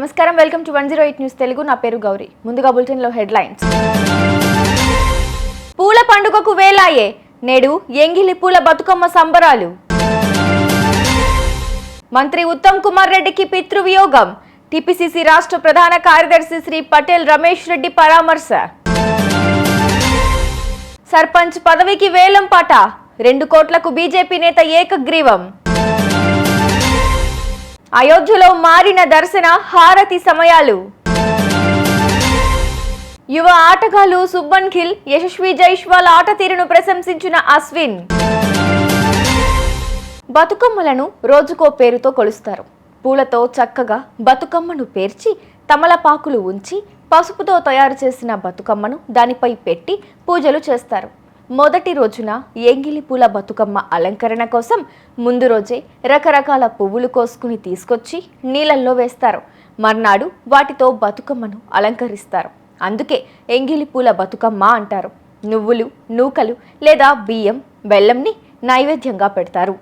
నమస్కారం, welcome to 108 news Telugu. నా పేరు గౌరీ. ముందుగా బులెటిన్ లో హెడ్లైన్స్. పూల పండుగకు వేలాయే నేడు ఎంగిలి పూల బతుకమ్మ సంబరాలు. మంత్రి ఉత్తమ్ కుమార్ రెడ్డికి పితృవియోగం. టీపీసీసీ రాష్ట్ర ప్రధాన కార్యదర్శి శ్రీ పటేల్ రమేష్ రెడ్డి పరామర్శ. సర్పంచ్ పదవికి వేలం పాట. 2 కోట్లకు బీజేపీ నేత ఏకగ్రీవం. అయోధ్యలో మారిన దర్శన హారతి సమయాలు. యువ ఆటగాళ్లు శుభ్మన్ గిల్, యశస్వి జైస్వాల్ ఆట తీరును ప్రశంసించిన అశ్విన్. బతుకమ్మలను రోజుకో పేరుతో కొలుస్తారు. పూలతో చక్కగా బతుకమ్మను పేర్చి తమలపాకులు ఉంచి పసుపుతో తయారు చేసిన బతుకమ్మను దానిపై పెట్టి పూజలు చేస్తారు. మొదటి రోజున ఎంగిలి పూల బతుకమ్మ అలంకరణ కోసం ముందు రోజే రకరకాల పువ్వులు కోసుకుని తీసుకొచ్చి నీళ్ళల్లో వేస్తారు. మర్నాడు వాటితో బతుకమ్మను అలంకరిస్తారు. అందుకే ఎంగిలి పూల బతుకమ్మ అంటారు. నువ్వులు, నూకలు లేదా బియ్యం, బెల్లంని నైవేద్యంగా పెడతారు.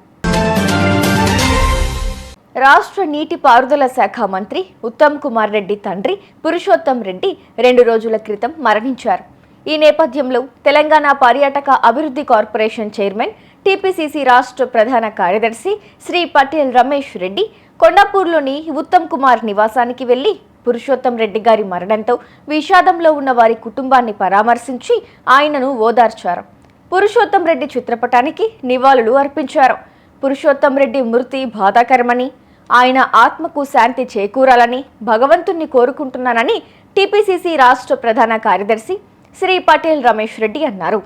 రాష్ట్ర నీటిపారుదల శాఖ మంత్రి ఉత్తమ్ కుమార్ రెడ్డి తండ్రి పురుషోత్తం రెడ్డి 2 రోజుల క్రితం మరణించారు. ఈ నేపథ్యంలో తెలంగాణ పర్యాటక అభివృద్ధి కార్పొరేషన్ చైర్మన్, టీపీసీసీ రాష్ట్ర ప్రధాన కార్యదర్శి శ్రీ పటేల్ రమేష్ రెడ్డి కొండాపూర్లోని ఉత్తమ్ కుమార్ నివాసానికి వెళ్లి పురుషోత్తం రెడ్డి గారి మరణంతో విషాదంలో ఉన్న వారి కుటుంబాన్ని పరామర్శించి ఆయనను ఓదార్చారు. పురుషోత్తం రెడ్డి చిత్రపటానికి నివాళులు అర్పించారు. పురుషోత్తం రెడ్డి మృతి బాధాకరమని, ఆయన ఆత్మకు శాంతి చేకూరాలని భగవంతుణ్ణి కోరుకుంటున్నానని టీపీసీసీ రాష్ట్ర ప్రధాన కార్యదర్శి శ్రీ పటేల్ రమేష్ రెడ్డి అన్నారు.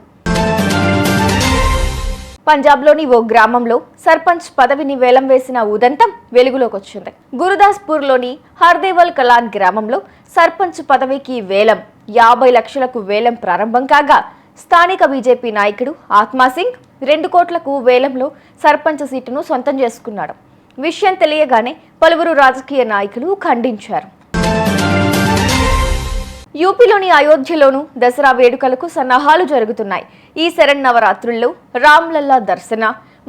పంజాబ్లోని ఓ గ్రామంలో సర్పంచ్ పదవిని వేలం వేసిన ఉదంతం వెలుగులోకి వచ్చింది. గురుదాస్పూర్లోని హర్దేవల్ కలాన్ గ్రామంలో సర్పంచ్ పదవికి వేలం 50 లక్షలకు వేలం ప్రారంభం కాగా స్థానిక బీజేపీ నాయకుడు ఆత్మాసింగ్ 2 కోట్లకు వేలంలో సర్పంచ్ సీటును సొంతం చేసుకున్నాడు. విషయం తెలియగానే పలువురు రాజకీయ నాయకులు ఖండించారు. యూపీలోని అయోధ్యలోనూ దసరా వేడుకలకు సన్నాహాలు జరుగుతున్నాయి. ఈ శరన్నవరాత్రుల్లో రామ్లల్లా దర్శన,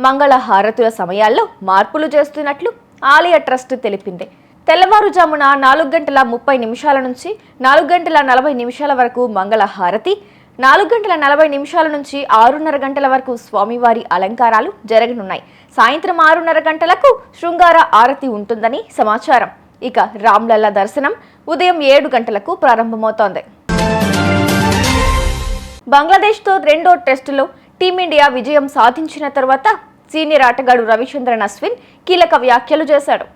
మంగళ హారతుల సమయాల్లో మార్పులు చేస్తున్నట్లు ఆలయ ట్రస్ట్ తెలిపింది. తెల్లవారుజామున 4:30 నుంచి 4:40 వరకు మంగళ హారతి, 4:40 నుంచి 6:30 గంటల వరకు స్వామివారి అలంకారాలు జరగనున్నాయి. సాయంత్రం 6:30 గంటలకు శృంగార ఆరతి ఉంటుందని సమాచారం. ఇక రామ్లల్లా దర్శనం ఉదయం 7 గంటలకు ప్రారంభమవుతోంది. బంగ్లాదేశ్తో 2వ టెస్టులో టీమిండియా విజయం సాధించిన తర్వాత సీనియర్ ఆటగాడు రవిచంద్రన్ అశ్విన్ కీలక వ్యాఖ్యలు చేశాడు.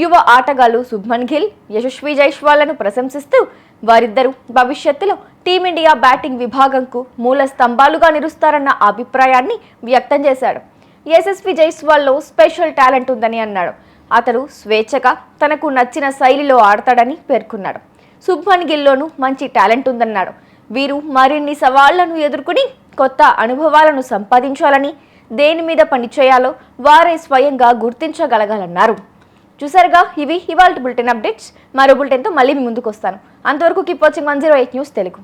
యువ ఆటగాళ్లు శుభ్మన్ గిల్, యశస్వి జైస్వాల్ను ప్రశంసిస్తూ వారిద్దరూ భవిష్యత్తులో టీమిండియా బ్యాటింగ్ విభాగంకు మూల స్తంభాలుగా నిలుస్తారన్న అభిప్రాయాన్ని వ్యక్తం చేశాడు. యశస్వి జైస్వాల్లో స్పెషల్ టాలెంట్ ఉందని అన్నాడు. అతడు స్వేచ్ఛగా తనకు నచ్చిన శైలిలో ఆడతాడని పేర్కొన్నాడు. శుభ్మన్ గిల్లోనూ మంచి టాలెంట్ ఉందన్నాడు. వీరు మరిన్ని సవాళ్లను ఎదుర్కొని కొత్త అనుభవాలను సంపాదించాలని, దేని మీద పనిచేయాలో వారే స్వయంగా గుర్తించగలగాలన్నారు. చూసారుగా, ఇవి ఇవాల్టి బులెటిన్ అప్డేట్స్. మరో బులెటిన్తో మళ్ళీ మీ ముందుకు వస్తాను. అంతవరకు కీప్ వాచింగ్ 108 న్యూస్ తెలుగు.